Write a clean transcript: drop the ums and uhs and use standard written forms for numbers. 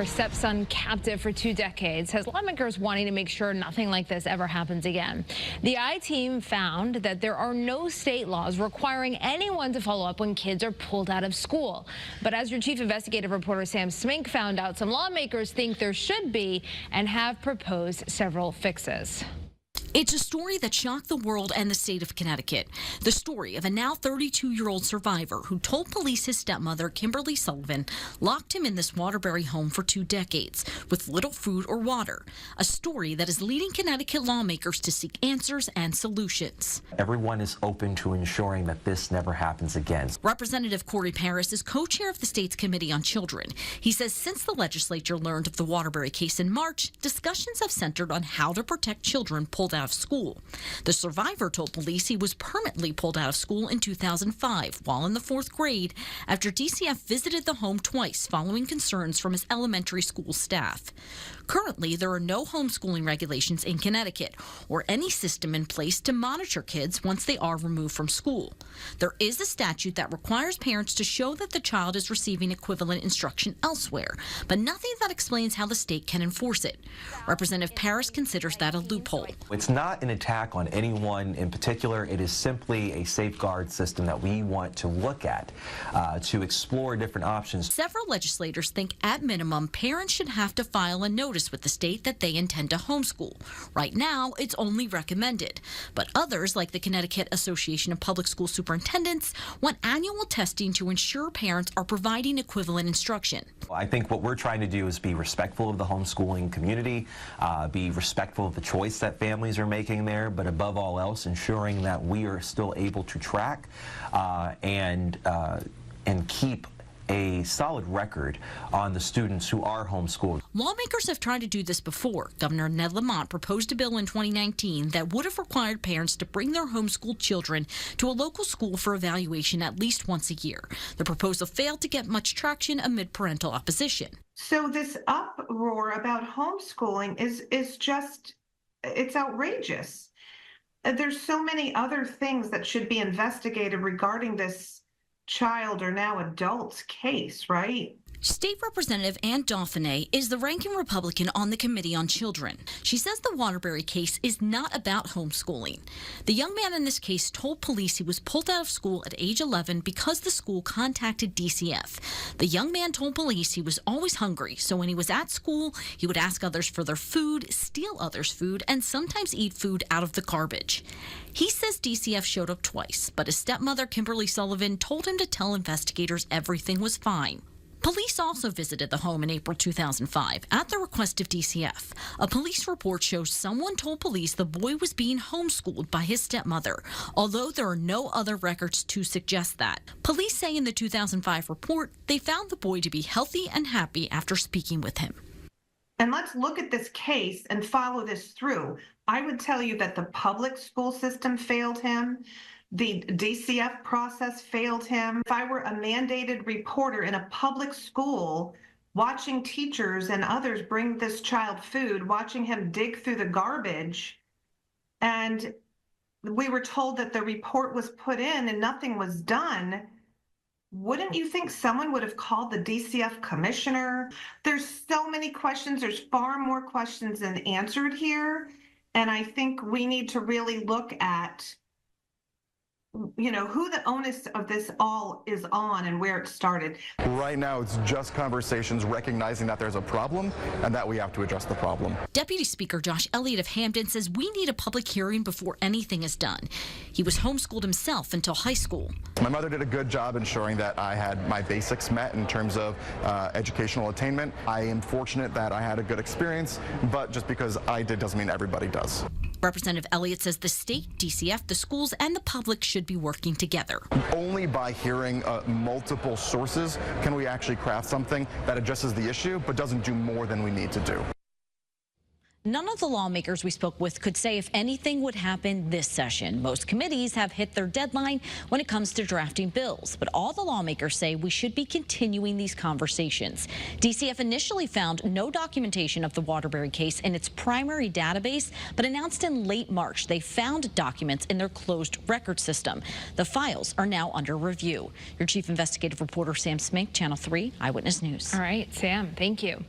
Her stepson captive for 2 decades has lawmakers wanting to make sure nothing like this ever happens again. The I-team found that there are no state laws requiring anyone to follow up when kids are pulled out of school. But as your chief investigative reporter Sam Smink found out, some lawmakers think there should be and have proposed several fixes. It's a story that shocked the world and the state of Connecticut. The story of a now 32-year-old survivor who told police his stepmother, Kimberly Sullivan, locked him in this Waterbury home for 2 decades with little food or water. A story that is leading Connecticut lawmakers to seek answers and solutions. Everyone is open to ensuring that this never happens again. Representative Corey Paris is co-chair of the state's Committee on Children. He says since the legislature learned of the Waterbury case in March, discussions have centered on how to protect children pulled out of school. The survivor told police he was permanently pulled out of school in 2005 while in the 4th grade after DCF visited the home twice following concerns from his elementary school staff. Currently, there are no homeschooling regulations in Connecticut or any system in place to monitor kids once they are removed from school. There is a statute that requires parents to show that the child is receiving equivalent instruction elsewhere, but nothing that explains how the state can enforce it. Representative Paris considers that a loophole. It's not an attack on anyone in particular. It is simply a safeguard system that we want to look at to explore different options. Several legislators think at minimum parents should have to file a notice with the state that they intend to homeschool. Right now, it's only recommended. But others, like the Connecticut Association of Public School Superintendents, want annual testing to ensure parents are providing equivalent instruction. I think what we're trying to do is be respectful of the homeschooling community, be respectful of the choice that families are making there, but above all else, ensuring that we are still able to track and keep a solid record on the students who are homeschooled. Lawmakers have tried to do this before. Governor Ned Lamont proposed a bill in 2019 that would have required parents to bring their homeschooled children to a local school for evaluation at least once a year. The proposal failed to get much traction amid parental opposition. So this uproar about homeschooling is just, it's outrageous. There's so many other things that should be investigated regarding this child or now adult's case, right? State Representative Ann Dauphiné is the ranking Republican on the Committee on Children. She says the Waterbury case is not about homeschooling. The young man in this case told police he was pulled out of school at age 11 because the school contacted DCF. The young man told police he was always hungry, so when he was at school, he would ask others for their food, steal others' food, and sometimes eat food out of the garbage. He says DCF showed up twice, but his stepmother, Kimberly Sullivan, told him to tell investigators everything was fine. Police also visited the home in April 2005 at the request of DCF. A police report shows someone told police the boy was being homeschooled by his stepmother, although there are no other records to suggest that. Police say in the 2005 report they found the boy to be healthy and happy after speaking with him. And let's look at this case and follow this through. I would tell you that the public school system failed him. The DCF process failed him. If I were a mandated reporter in a public school, watching teachers and others bring this child food, watching him dig through the garbage, and we were told that the report was put in and nothing was done, wouldn't you think someone would have called the DCF commissioner? There's so many questions. There's far more questions than answered here. And I think we need to really look at who the onus of this all is on and where it started. Right now, it's just conversations recognizing that there's a problem and that we have to address the problem. Deputy Speaker Josh Elliott of Hampden says we need a public hearing before anything is done. He was homeschooled himself until high school. My mother did a good job ensuring that I had my basics met in terms of educational attainment. I am fortunate that I had a good experience, but just because I did doesn't mean everybody does. Representative Elliott says the state, DCF, the schools, and the public should be working together. Only by hearing multiple sources can we actually craft something that addresses the issue but doesn't do more than we need to do. None of the lawmakers we spoke with could say if anything would happen this session. Most committees have hit their deadline when it comes to drafting bills, but all the lawmakers say we should be continuing these conversations. DCF initially found no documentation of the Waterbury case in its primary database, but announced in late March they found documents in their closed record system. The files are now under review. Your chief investigative reporter, Sam Smink, Channel 3 Eyewitness News. All right, Sam, thank you.